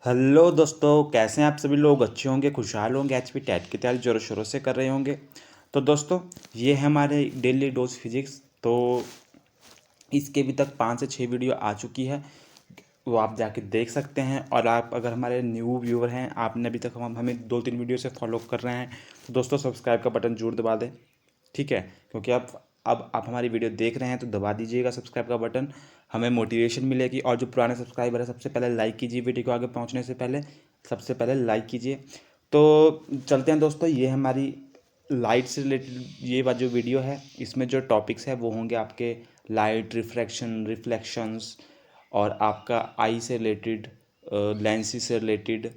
Hello दोस्तों, कैसे हैं आप सभी लोग। अच्छे होंगे, खुशहाल होंगे, एचपी टेट की तैयारी जोरों शोरों से कर रहे होंगे। तो दोस्तों, ये है हमारे डेली डोज फिजिक्स। तो इसके अभी तक 5 से 6 वीडियो आ चुकी है, वो आप जाके देख सकते हैं। और आप अगर हमारे न्यू व्यूअर हैं, आपने अभी तक हमें 2-3 वीडियो से फॉलो कर रहे हैं, तो दोस्तों सब्सक्राइब का बटन जरूर दबा दें। ठीक है, क्योंकि अब आप हमारी वीडियो देख रहे हैं तो दबा दीजिएगा सब्सक्राइब का बटन, हमें मोटिवेशन मिलेगी। और जो पुराने सब्सक्राइबर है, सबसे पहले लाइक कीजिए, वीडियो को आगे पहुंचने से पहले सबसे पहले लाइक कीजिए। तो चलते हैं दोस्तों, ये हमारी लाइट से रिलेटेड ये वाला जो वीडियो है, इसमें जो टॉपिक्स है वो होंगे आपके लाइट, रिफ्रैक्शन, रिफ्लेक्शंस, और आपका आई से रिलेटेड, लेंसेज से रिलेटेड,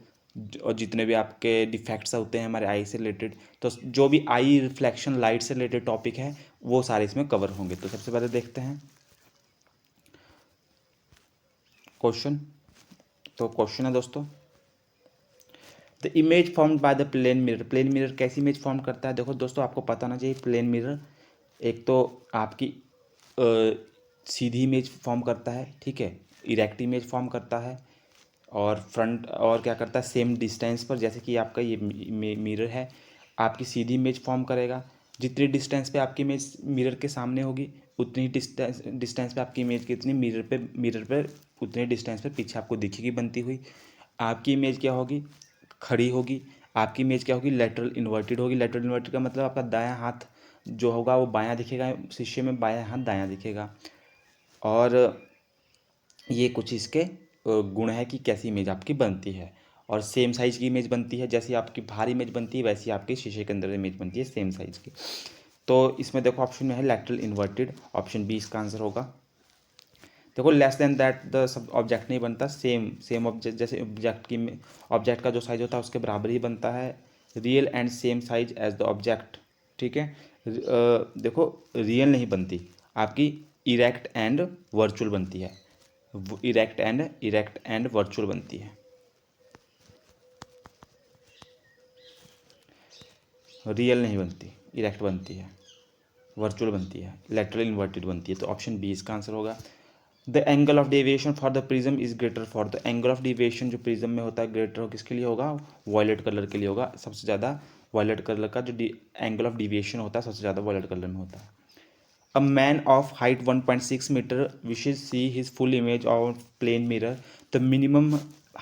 और जितने भी आपके डिफेक्ट्स होते हैं हमारे आई से रिलेटेड, तो जो भी आई रिफ्लेक्शन लाइट से रिलेटेड टॉपिक है वो सारे इसमें कवर होंगे। तो सबसे पहले देखते हैं क्वेश्चन। तो क्वेश्चन है दोस्तों, the image formed by the plane mirror. Plane mirror कैसी इमेज फॉर्म करता है? देखो दोस्तों, आपको पता होना चाहिए प्लेन मिरर एक तो आपकी सीधी इमेज फॉर्म करता है, ठीक है, इरेक्ट इमेज फॉर्म करता है, और फ्रंट और क्या करता है, सेम डिस्टेंस पर, जैसे कि आपका ये मिरर है, आपकी सीधी इमेज फॉर्म करेगा। जितनी डिस्टेंस पे आपकी इमेज मिरर के सामने होगी, उतनी डिस्टेंस पे आपकी इमेज कितनी मिरर पे उतने डिस्टेंस पे पीछे आपको दिखेगी बनती हुई। आपकी इमेज क्या होगी? खड़ी होगी। आपकी इमेज क्या होगी? लेटरल इन्वर्टेड होगी। लेटरल इन्वर्टेड का मतलब आपका दायां हाथ जो होगा वो बायां दिखेगा शीशे में, बायां हाथ दायां दिखेगा। और ये कुछ इसके गुण है कि कैसी इमेज आपकी बनती है। और सेम साइज़ की इमेज बनती है, जैसी आपकी बाहर इमेज बनती है वैसी आपके शीशे के अंदर इमेज बनती है सेम साइज़ की। तो इसमें देखो ऑप्शन में है लेटरल इन्वर्टेड, ऑप्शन बी इसका आंसर होगा। देखो less than that the sub object नहीं बनता, सेम सेम ऑब्जेक्ट, जैसे ऑब्जेक्ट का जो साइज होता है उसके बराबर ही बनता है। Real and same size as the object, ठीक है। देखो रियल नहीं बनती आपकी, इरेक्ट एंड वर्चुअल बनती है। इरेक्ट एंड वर्चुअल बनती है। रियल नहीं बनती, इरेक्ट बनती है, वर्चुअल बनती है, लेटरल इन्वर्टेड बनती है। तो ऑप्शन बी इसका आंसर होगा। The angle of deviation for the prism is greater for the angle of deviation जो प्रिज्म में होता है ग्रेटर हो किसके लिए होगा? वॉयलेट कलर के लिए होगा। सबसे ज़्यादा वॉयलेट कलर का जो एंगल ऑफ डेविएशन होता है सबसे ज़्यादा वॉयलेट कलर में होता है। A man of height 1.6 meter wishes see his full image of plane mirror. The minimum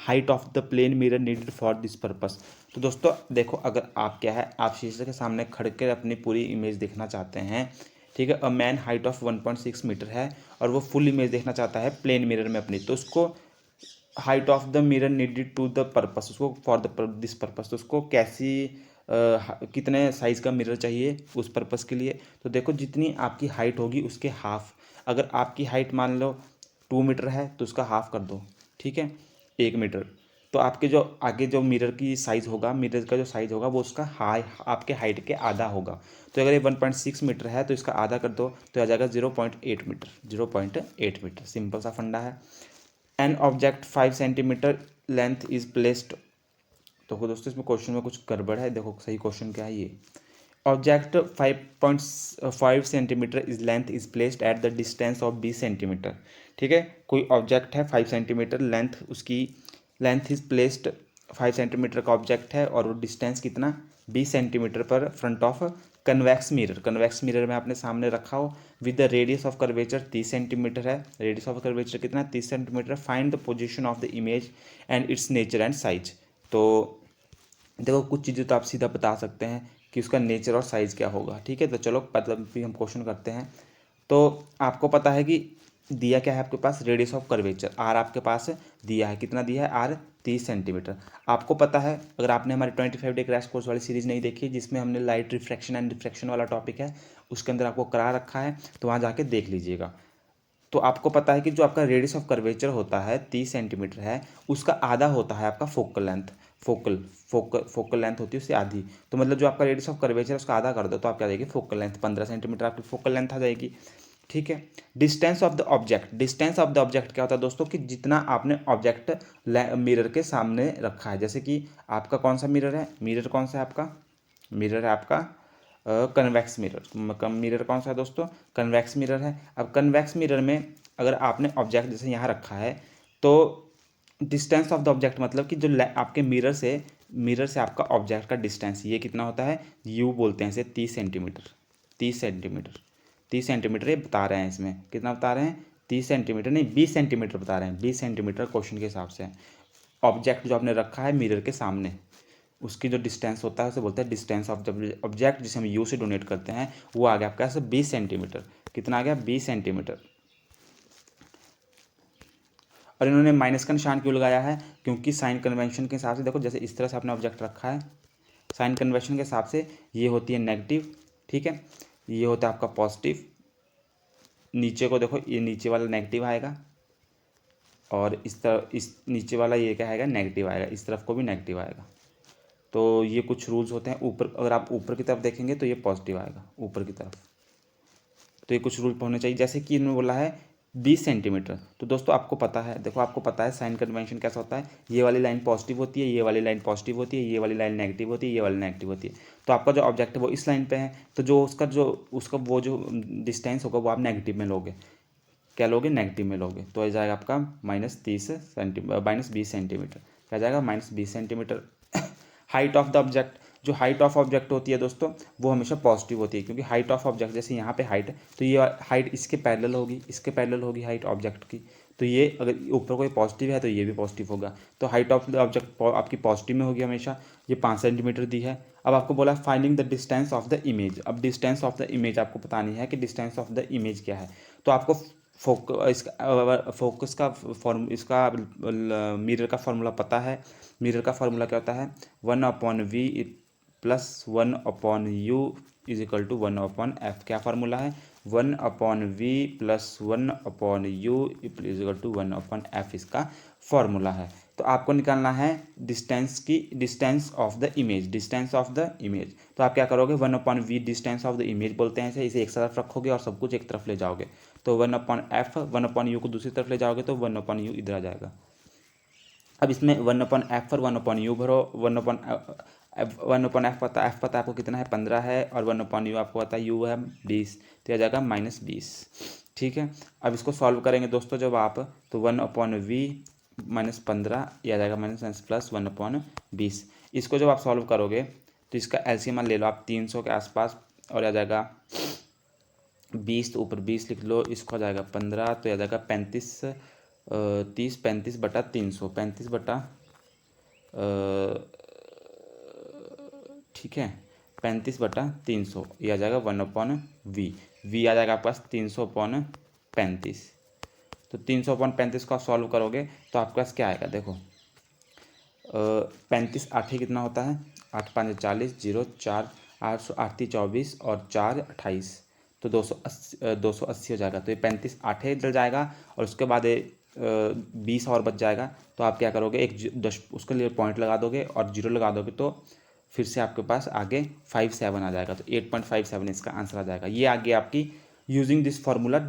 height of the plane mirror needed for this purpose. तो दोस्तों देखो, अगर आप क्या है, आप शीशे के सामने खड़ कर अपनी पूरी इमेज देखना चाहते हैं, ठीक है। A man height of 1.6 metre है और वो फुल इमेज देखना चाहता है प्लेन मिरर में अपनी, तो उसको height of the mirror needed to the purpose, उसको फॉर द दिस पर्पस, तो उसको कैसी कितने साइज़ का मिरर चाहिए उस पर्पस के लिए। तो देखो जितनी आपकी हाइट होगी उसके हाफ, अगर आपकी हाइट मान लो 2 मीटर है तो उसका हाफ कर दो, ठीक है, 1 मीटर। तो आपके जो आगे जो मिरर की साइज़ होगा, मिरर का जो साइज़ होगा वो उसका आपके हाइट के आधा होगा। तो अगर ये 1.6 मीटर है तो इसका आधा कर दो तो आ जाएगा 0.8 मीटर। 0.8 मीटर, सिंपल सा फंडा है। An object 5 centimetre length is placed. तो दोस्तों इसमें क्वेश्चन में कुछ गड़बड़ है, देखो सही क्वेश्चन क्या है ये। Object 5.5 centimetre is length is placed at the distance of 20 centimetre, ठीक है। कोई ऑब्जेक्ट है 5 सेंटीमीटर लेंथ, उसकी लेंथ इज प्लेस्ड 5 सेंटीमीटर का ऑब्जेक्ट है और वो डिस्टेंस कितना 20 सेंटीमीटर पर front of convex mirror. Convex mirror में आपने सामने रखा हो with the radius of curvature 30 centimetre है। रेडियस ऑफ कर्वेचर कितना 30 centimetre. Find the position of the image and it's nature and size. तो देखो कुछ चीज़ें तो आप सीधा बता सकते हैं कि उसका नेचर और साइज़ क्या होगा, ठीक है। तो चलो मतलब भी हम क्वेश्चन करते हैं। तो आपको पता है कि दिया क्या है आपके पास, रेडियस ऑफ कर्वेचर आर आपके पास दिया है, कितना दिया है आर 30 सेंटीमीटर। आपको पता है, अगर आपने हमारी 25 डे क्रैश कोर्स वाली सीरीज़ नहीं देखी जिसमें हमने लाइट रिफ्रैक्शन एंड डिफ्रैक्शन वाला टॉपिक है उसके अंदर आपको करा रखा है, तो वहाँ जाके देख लीजिएगा। तो आपको पता है कि जो आपका रेडियस ऑफ कर्वेचर होता है 30 सेंटीमीटर है, उसका आधा होता है आपका फोकल लेंथ। फोकल लेंथ होती है उससे आधी। तो मतलब जो आपका रेडियस ऑफ कर्वेचर है उसका आधा कर दो तो आप क्या जाएगी फोकल लेंथ, 15 सेंटीमीटर आपकी फोकल लेंथ आ जाएगी, ठीक है। Distance of the object, distance of the object क्या होता है दोस्तों कि जितना आपने ऑब्जेक्ट मिरर के सामने रखा है। जैसे कि आपका कौन सा मिरर है, मिरर कौन सा है आपका, मिरर है आपका कन्वेक्स मिरर। मिरर कौन सा है दोस्तों, कन्वेक्स मिरर है। अब कन्वेक्स मिरर में अगर आपने ऑब्जेक्ट जैसे यहाँ रखा है तो डिस्टेंस ऑफ द ऑब्जेक्ट मतलब कि जो आपके मिरर से आपका ऑब्जेक्ट का डिस्टेंस ये कितना होता है, यू बोलते हैं इसे 30 सेंटीमीटर। 30 सेंटीमीटर, 30 सेंटीमीटर ये बता रहे हैं, इसमें कितना बता रहे हैं, 30 सेंटीमीटर नहीं 20 सेंटीमीटर बता रहे हैं, 20 सेंटीमीटर क्वेश्चन के हिसाब से। ऑब्जेक्ट जो आपने रखा है मिरर के सामने, उसकी जो डिस्टेंस होता है उसे बोलते हैं डिस्टेंस ऑफ द ऑब्जेक्ट, जिसे हम यू से डोनेट करते हैं, वो आ गया आपका 20 सेंटीमीटर। कितना आ गया, 20 सेंटीमीटर। और इन्होंने माइनस का निशान क्यों लगाया है, क्योंकि साइन कन्वेंशन के हिसाब से देखो, जैसे इस तरह से आपने ऑब्जेक्ट रखा है, साइन कन्वेंशन के हिसाब से ये होती है नेगेटिव, ठीक है, ये होता है आपका पॉजिटिव। नीचे को देखो, ये नीचे वाला नेगेटिव आएगा, और इस तरफ इस नीचे वाला ये क्या आएगा, नेगेटिव आएगा, इस तरफ को भी नेगेटिव आएगा। तो ये कुछ रूल्स होते हैं। ऊपर अगर आप ऊपर की तरफ देखेंगे तो ये पॉजिटिव आएगा ऊपर की तरफ। तो ये कुछ रूल होने चाहिए, जैसे कि इन्होंने बोला है 20 सेंटीमीटर। तो दोस्तों आपको पता है, देखो आपको पता है साइन कन्वेंशन कैसा होता है, ये वाली लाइन पॉजिटिव होती है, ये वाली लाइन पॉजिटिव होती है, ये वाली लाइन नेगेटिव होती है, ये वाली नेगेटिव होती है। तो आपका जो ऑब्जेक्ट है वो इस लाइन पे है, तो जो उसका वो जो डिस्टेंस होगा वो आप नेगेटिव में लोगे। क्या लोगे, नेगेटिव में लोगे। तो आ जाएगा आपका -20 सेंटीमीटर। क्या जाएगा, -20 centimetre. Height of the object, जो हाइट ऑफ ऑब्जेक्ट होती है दोस्तों वो हमेशा पॉजिटिव होती है, क्योंकि हाइट ऑफ ऑब्जेक्ट जैसे यहाँ पे हाइट है तो ये हाइट इसके पैरेलल होगी, इसके पैरेलल होगी हाइट ऑब्जेक्ट की। तो ये अगर ऊपर कोई पॉजिटिव है तो ये भी पॉजिटिव होगा। तो हाइट ऑफ द ऑब्जेक्ट आपकी पॉजिटिव में होगी हमेशा। ये 5 सेंटीमीटर दी है। अब आपको बोला finding the distance of the image. अब डिस्टेंस ऑफ द इमेज आपको बतानी है कि डिस्टेंस ऑफ द इमेज क्या है। तो आपको फोकस का फॉर्म इसका मिरर का फॉर्मूला पता है। मिरर का फॉर्मूला क्या होता है, 1/v +1/u is equal to 1/f। क्या फार्मूला है, 1/v +1/u is equal to 1/f इसका फॉर्मूला है। तो आपको निकालना है distance of the image, distance of the image. तो आप क्या करोगे, 1/v distance of the image बोलते हैं इसे एक तरफ रखोगे और सब कुछ एक तरफ ले जाओगे। तो 1/f 1/u को दूसरी तरफ ले जाओगे तो 1/u इधर आ जाएगा। अब इसमें 1/f और 1/u भरो। 1/f पता है आपको कितना है, 15 है, और 1/u आपको पता है u है 20, तो यह जाएगा -20। ठीक है, अब इसको सॉल्व करेंगे दोस्तों जब आप, तो 1/v -15 यह जाएगा +1/20। इसको जब आप सॉल्व करोगे तो इसका एलसीएम ले लो आप 300 के आसपास, और आ जाएगा 20, तो ऊपर 20 लिख लो, इसको आ जाएगा 15, तो आ जाएगा 35 35 बटा ठीक है 35/300, ये आ जाएगा 1/v। v आ जाएगा आपके पास 300/35। तो 300/35 को आप सॉल्व करोगे तो आपके पास क्या आएगा, देखो 35 8 कितना होता है, 8 5 40, 0 4 8 8 24 और 4 28, तो 280 हो जाएगा। तो ये 35 8 जल जाएगा, और उसके बाद 20 और बच जाएगा। तो आप क्या करोगे, एक 10 उसके लिए पॉइंट लगा दोगे और 0 लगा दोगे, तो फिर से आपके पास आगे 57 आ जाएगा। तो 8.57 इसका आंसर आ जाएगा। ये आगे आपकी यूजिंग दिस फार्मूला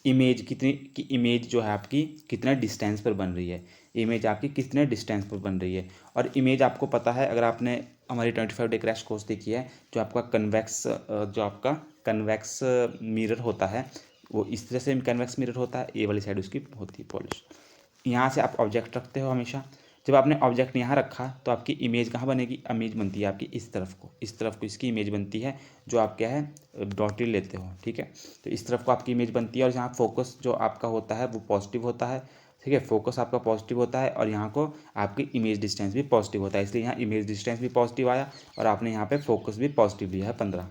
इमेज कितनी की इमेज जो है आपकी कितने डिस्टेंस पर बन रही है, इमेज आपकी कितने डिस्टेंस पर बन रही है। और इमेज आपको पता है, अगर आपने हमारी 25 डे क्रैश कोर्स देखी है, जो आपका कन्वेक्स मिरर होता है वो इस तरह से कन्वेक्स मिरर होता है, ये वाली साइड उसकी होती है पॉलिश। यहाँ से आप ऑब्जेक्ट रखते हो हमेशा। जब आपने ऑब्जेक्ट यहाँ रखा तो आपकी इमेज कहाँ बनेगी, इमेज बनती है आपकी इस तरफ को इसकी इमेज बनती है, जो आप क्या है डॉटेड लेते हो। ठीक है, तो इस तरफ को आपकी इमेज बनती है, और यहाँ फोकस जो आपका होता है वो पॉजिटिव होता है। ठीक है, फोकस आपका पॉजिटिव होता है, और यहाँ को आपकी इमेज डिस्टेंस भी पॉजिटिव होता है, इसलिए यहाँ इमेज डिस्टेंस भी पॉजिटिव आया, और आपने यहाँ पे फोकस भी पॉजिटिव लिया है 15।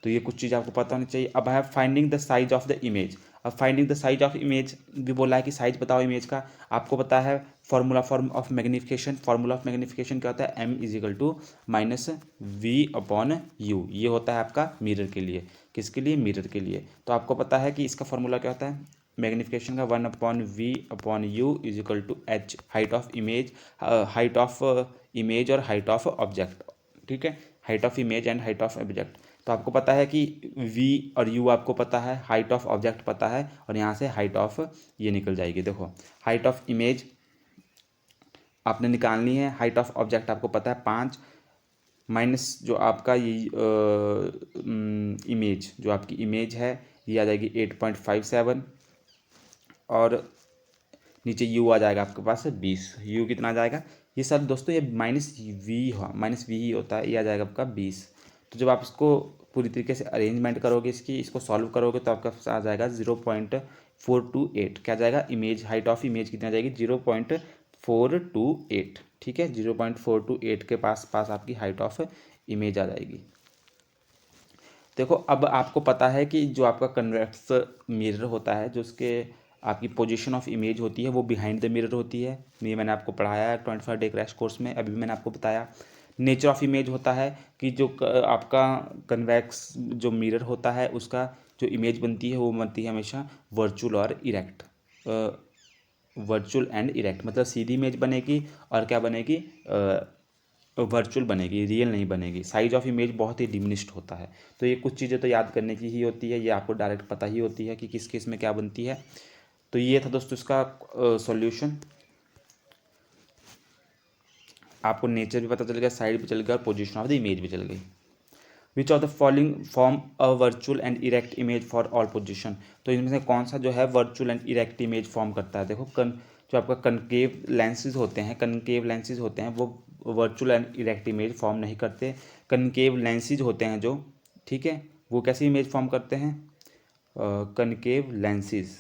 तो ये कुछ चीज़ आपको पता होनी चाहिए। अब है finding the size of the image. अब finding the size of image भी बोला है कि साइज बताओ इमेज का। आपको पता है फॉर्म ऑफ मैग्नीफिकेशन क्या होता है, m is equal to -v/u। ये होता है आपका मिरर के लिए, किसके लिए, मिरर के लिए। तो आपको पता है कि इसका फॉर्मूला क्या होता है मैग्नीफिकेशन का, 1/v/u is equal to h, height of image और हाइट ऑफ ऑब्जेक्ट। ठीक है, height of image and height of object. तो आपको पता है कि v और u आपको पता है, हाइट ऑफ ऑब्जेक्ट पता है, और यहाँ से हाइट ऑफ ये निकल जाएगी। देखो हाइट ऑफ इमेज आपने निकालनी है, हाइट ऑफ ऑब्जेक्ट आपको पता है 5, माइनस जो आपका ये इमेज, जो आपकी इमेज है ये आ जाएगी 8.57, और नीचे यू आ जाएगा आपके पास 20, यू कितना आ जाएगा, ये सर दोस्तों ये माइनस वी ही होता है, ये आ जाएगा आपका 20। तो जब आप इसको पूरी तरीके से अरेंजमेंट करोगे इसको सॉल्व करोगे तो आपका पास आ जाएगा 0.428, क्या जाएगा, इमेज हाइट ऑफ इमेज कितना जाएगी 0.428, ठीक है, 0.428 के पास आपकी हाइट ऑफ इमेज आ जाएगी। देखो अब आपको पता है कि जो आपका कन्वेक्स मिरर होता है, जो उसके आपकी पोजीशन ऑफ इमेज होती है वो बिहाइंड द मिरर होती है, ये मैंने आपको पढ़ाया है 25 डे क्रैश कोर्स में, अभी भी मैंने आपको बताया। नेचर ऑफ इमेज होता है कि जो आपका कन्वेक्स जो मिरर होता है उसका जो इमेज बनती है वो बनती है हमेशा वर्चुअल और इरेक्ट, वर्चुअल एंड इरेक्ट, मतलब सीधी इमेज बनेगी और क्या बनेगी, वर्चुअल बनेगी, रियल नहीं बनेगी। साइज ऑफ इमेज बहुत ही डिमिनिश्ड होता है। तो ये कुछ चीज़ें तो याद करने की ही होती है, ये आपको डायरेक्ट पता ही होती है कि किस केस में क्या बनती है। तो ये था दोस्तों इसका सॉल्यूशन। आपको नेचर भी पता चल गया, साइड भी चल गया और पोजीशन ऑफ द इमेज भी चल गई। Which of the following form a virtual and erect image for all position, तो इनमें से कौन सा जो है virtual and erect image form करता है। देखो जो आपका कनकेव लेंसेज होते हैं वो virtual and erect image form नहीं करते। कनकेव लेंसेज होते हैं जो, ठीक है, वो कैसी इमेज फॉर्म करते हैं, कनकेव लेंसेज,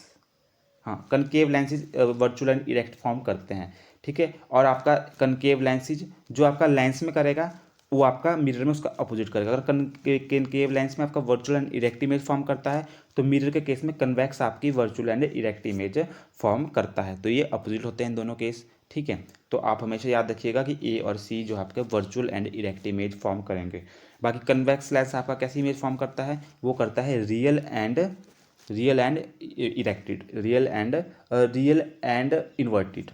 हाँ concave lenses virtual and erect form करते हैं, ठीक है। और आपका कनकेव लेंसेज जो आपका लेंस में करेगा वो आपका मिरर में उसका अपोजिट करेगा। अगर कनकेव लेंस में आपका virtual and erect image form करता है तो मिरर के केस में कन्वेक्स आपकी virtual and erect image form करता है। तो ये अपोजिट होते हैं दोनों केस, ठीक है। तो आप हमेशा याद रखिएगा कि ए और सी जो आपके virtual and erect image form करेंगे। बाकी कन्वेक्स लेंस आपका कैसी इमेज फॉर्म करता है, वो करता है real and erected, real and inverted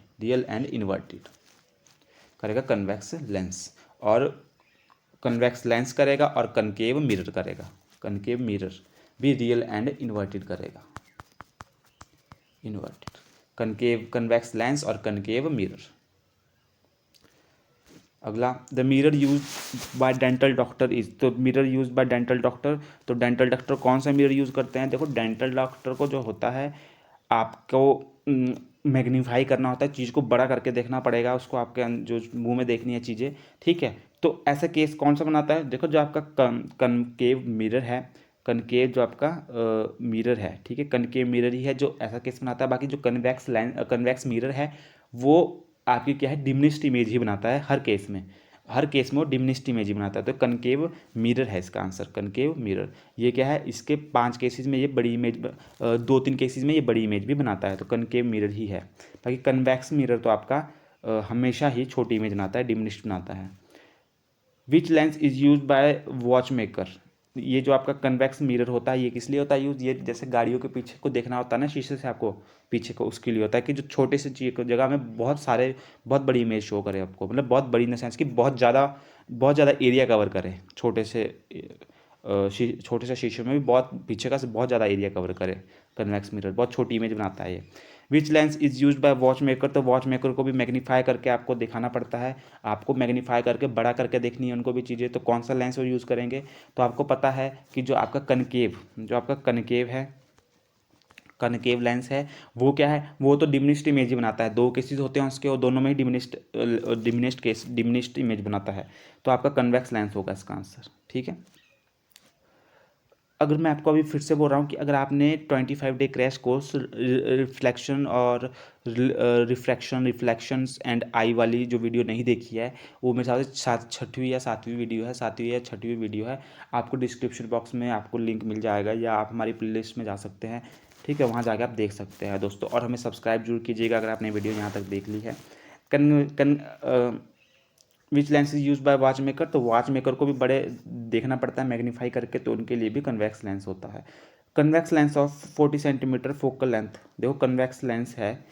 करेगा कन्वेक्स लेंस, और कन्वेक्स लेंस करेगा और कनकेव मिरर करेगा, कनकेव मिरर भी रियल एंड इन्वर्टेड करेगा, इन्वर्टेड कनकेव कन्वेक्स लेंस और कनकेव मिरर। अगला the mirror use by dental doctor is, तो mirror use by dental doctor, तो डेंटल डॉक्टर कौन सा मिरर यूज़ करते हैं। देखो डेंटल डॉक्टर को जो होता है आपको मैग्नीफाई करना होता है, चीज़ को बड़ा करके देखना पड़ेगा उसको, आपके जो मुंह में देखनी है चीज़ें, ठीक है। तो ऐसा केस कौन सा बनाता है, देखो जो आपका कनकेव मिरर है, कनकेव जो आपका मिरर है, ठीक है, कनकेव मिरर ही है जो ऐसा केस बनाता है। बाकी जो कन्वेक्स मिरर है वो आपकी क्या है, डिमिनिश्ड इमेज ही बनाता है हर केस में वो डिमिनिश्ड इमेज ही बनाता है। तो कनकेव मिरर है इसका आंसर, कनकेव मिरर। ये क्या है, इसके 5 केसेस में ये बड़ी इमेज, 2-3 केसेस में ये बड़ी इमेज भी बनाता है, तो कनकेव मिरर ही है। बाकी कन्वेक्स मिरर तो आपका हमेशा ही छोटी इमेज बनाता है, डिमिनिश्ड बनाता है। Which lens is use by watch maker, ये जो आपका कन्वेक्स मिरर होता है ये किस लिए होता है यूज, ये जैसे गाड़ियों के पीछे को देखना होता है ना शीशे से आपको पीछे को, उसके लिए होता है कि जो छोटे से जगह में बहुत बड़ी इमेज शो करे आपको, मतलब बहुत बड़ी इन द सेंस कि बहुत ज़्यादा एरिया कवर करे, छोटे से शीशे में भी बहुत पीछे का से बहुत ज़्यादा एरिया कवर करे। कन्वेक्स मिरर बहुत छोटी इमेज बनाता है ये। Which lens is use by watch maker, तो वॉच मेकर को भी मैग्नीफाई करके आपको दिखाना पड़ता है, आपको मैग्नीफाई करके बड़ा करके देखनी है उनको भी चीज़ें, तो कौन सा लेंस वो यूज़ करेंगे। तो आपको पता है कि जो आपका कनकेव लेंस है वो क्या है, वो तो डिमिनिश्ड इमेज ही बनाता है। 2 केसेस होते हैं उसके और दोनों में ही डिमिनिश्ड इमेज बनाता है। तो आपका कन्वेक्स लेंस होगा इसका आंसर, ठीक है। अगर मैं आपको अभी फिर से बोल रहा हूँ कि अगर आपने 25 डे क्रैश कोर्स रिफ्लेक्शन और रिफ्लेक्शंस एंड आई वाली जो वीडियो नहीं देखी है, वो मेरे हिसाब से छठवीं या सातवीं वीडियो है। आपको डिस्क्रिप्शन बॉक्स में आपको लिंक मिल जाएगा या आप हमारी प्लेलिस्ट में जा सकते हैं, ठीक है, वहाँ जाके आप देख सकते हैं दोस्तों। और हमें सब्सक्राइब जरूर कीजिएगा अगर आपने वीडियो यहाँ तक देख ली है। Which lens is use by watch maker, तो वॉच मेकर को भी बड़े देखना पड़ता है मैग्नीफाई करके, तो उनके लिए भी कन्वेक्स लेंस होता है। Convex lens of 40 centimetre focal length, देखो कन्वेक्स लेंस है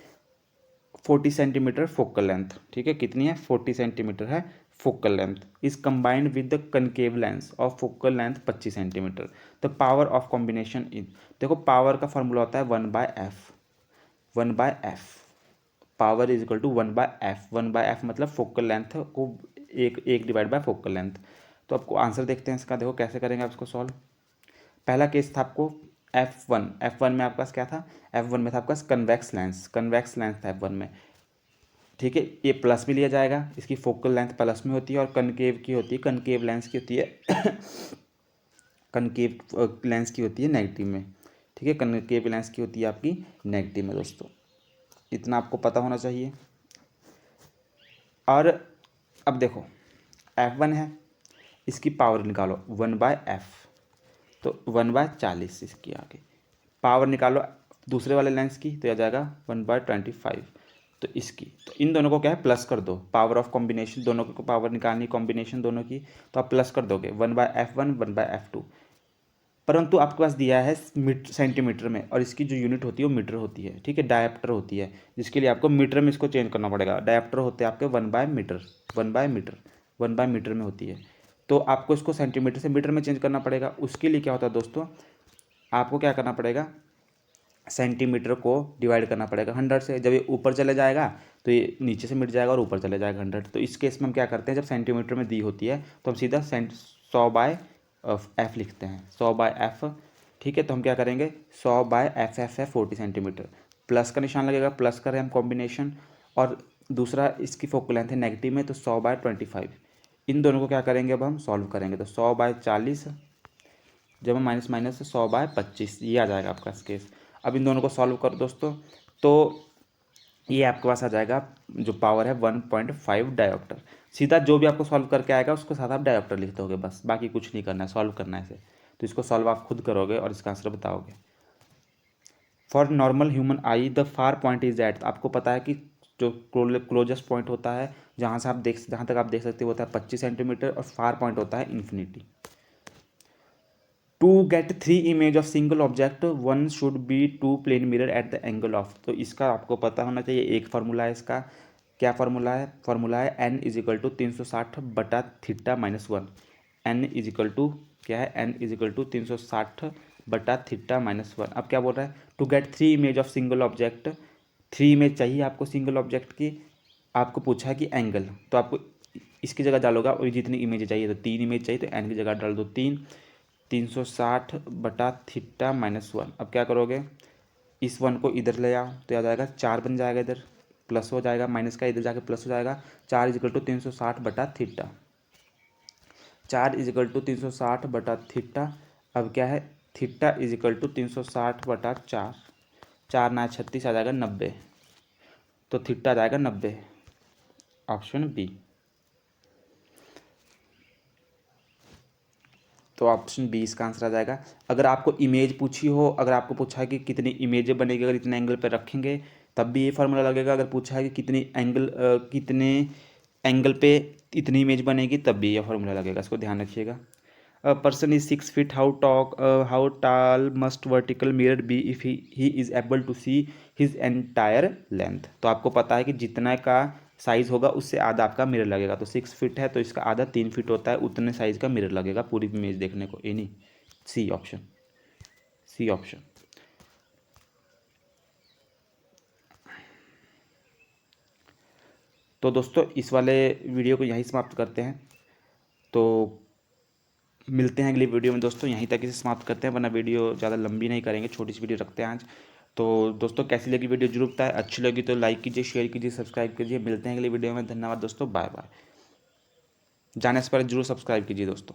40 सेंटीमीटर फोकल लेंथ, ठीक है, कितनी है 40 सेंटीमीटर है focal length, is combined with the concave lens of focal length 25 centimetre. The power of combination is, देखो पावर का फॉर्मूला होता है 1/f, power is equal to 1/f मतलब फोकल लेंथ को एक डिवाइड बाय फोकल लेंथ। तो आपको answer देखते हैं इसका, देखो कैसे करेंगे आप इसको सॉल्व। पहला केस था आपको F1 में आपके पास क्या था, F1 में था आपके पास कन्वेक्स लेंस था F1 में, ठीक है। ये प्लस में लिया जाएगा, इसकी फोकल लेंथ प्लस में होती है, और कनकेव की होती है, कनकेव लेंस की होती है कनकेव लेंस की होती है नेगेटिव में, ठीक है। कनकेव लेंस की होती है आपकी नेगेटिव में दोस्तों, इतना आपको पता होना चाहिए। और अब देखो F1 है, इसकी पावर निकालो 1/f, तो 1/40 इसकी आगे पावर निकालो दूसरे वाले लेंस की, तो आ जाएगा 1/25, तो इसकी, तो इन दोनों को क्या है प्लस कर दो, पावर ऑफ कॉम्बिनेशन, दोनों को पावर निकालनी कॉम्बिनेशन दोनों की, तो आप प्लस कर दोगे 1/f1 1/f2। परंतु आपके पास दिया है सेंटीमीटर में, और इसकी जो यूनिट होती है वो मीटर होती है, ठीक है, डायप्टर होती है, जिसके लिए आपको मीटर में इसको चेंज करना पड़ेगा। डायप्टर होते हैं आपके 1/मीटर, 1/मीटर में होती है, तो आपको इसको सेंटीमीटर से मीटर में चेंज करना पड़ेगा। उसके लिए क्या होता है दोस्तों, आपको क्या करना पड़ेगा, सेंटीमीटर को डिवाइड करना पड़ेगा 100 से। जब ये ऊपर चले जाएगा तो ये नीचे से मिट जाएगा और ऊपर चले जाएगा 100। तो इस केस में हम क्या करते हैं, जब सेंटीमीटर में दी होती है तो हम सीधा 100/f लिखते हैं, 100/f, ठीक है। तो हम क्या करेंगे 100/f है 40 सेंटीमीटर, प्लस का निशान लगेगा, प्लस करें हम कॉम्बिनेशन, और दूसरा इसकी फोकल लेंथ है नेगेटिव में, तो 100/25। इन दोनों को क्या करेंगे अब हम सॉल्व करेंगे, तो 100/40, जब हम माइनस माइनस 100/25, ये आ जाएगा आपका केस। अब इन दोनों को सॉल्व करो दोस्तों, तो ये आपके पास आ जाएगा जो पावर है 1.5 डायोप्टर। सीधा जो भी आपको सॉल्व करके आएगा उसको साथ आप डायोप्टर लिख दोगे, बस बाकी कुछ नहीं करना है, सॉल्व करना है इसे। तो इसको सॉल्व आप खुद करोगे और इसका आंसर बताओगे। For normal human eye the far point is at, आपको पता है कि जो क्लोजेस्ट पॉइंट होता है जहाँ तक आप देख सकते हो होता है 25 सेंटीमीटर, और फार पॉइंट होता है infinity. To get 3 image of single object one should be two plane mirror at the angle of, तो इसका आपको पता होना चाहिए एक फार्मूला है इसका। क्या फार्मूला है, फार्मूला है n is equal to 360/θ-1। n is equal to क्या है, n इजिकल टू 360/θ-1। अब क्या बोल रहा है, to get 3 image of single object, 3 image चाहिए आपको सिंगल ऑब्जेक्ट की। आपको पूछा है कि एंगल, तो आपको इसकी जगह डालोगा, और जितनी इमेज चाहिए तो 3 इमेज चाहिए, तो n की जगह डाल दो 360/θ-1। अब क्या करोगे, इस 1 को इधर ले आओ, तो आ जाएगा 4 बन जाएगा, इधर प्लस हो जाएगा, माइनस का इधर जाके प्लस हो जाएगा, 4 इजिकल टू 360/θ, 4 इजिकल टू 360/θ। अब क्या है, थीटा इजिकल टू 360/4, 4 9 36 आ जाएगा 90, तो थीटा आ जाएगा 90, ऑप्शन बी। तो ऑप्शन बी इसका आंसर आ जाएगा। अगर आपको इमेज पूछी हो, अगर आपको पूछा है कि कितनी इमेजें बनेगी अगर इतने एंगल पर रखेंगे, तब भी ये फार्मूला लगेगा। अगर पूछा है कि कितने एंगल पे इतनी इमेज बनेगी, तब भी ये फार्मूला लगेगा, इसको ध्यान रखिएगा। Person is 6 feet, how tall must vertical mirror be if he is able to see his entire length, तो आपको पता है कि जितना का साइज़ होगा उससे आधा आपका मिरर लगेगा। तो 6 फीट है तो इसका आधा 3 फीट होता है, उतने साइज़ का मिरर लगेगा पूरी इमेज देखने को। ए नहीं, सी ऑप्शन, सी ऑप्शन। तो दोस्तों इस वाले वीडियो को यहीं समाप्त करते हैं, तो मिलते हैं अगली वीडियो में दोस्तों। यहीं तक इसे समाप्त करते हैं, वरना वीडियो ज़्यादा लंबी नहीं करेंगे, छोटी सी वीडियो रखते हैं आज। तो दोस्तों कैसी लगी वीडियो जरूर बताएं, अच्छी लगी तो लाइक कीजिए, शेयर कीजिए, सब्सक्राइब कीजिए। मिलते हैं अगली वीडियो में, धन्यवाद दोस्तों, बाय बाय। जाने से पहले जरूर सब्सक्राइब कीजिए दोस्तों।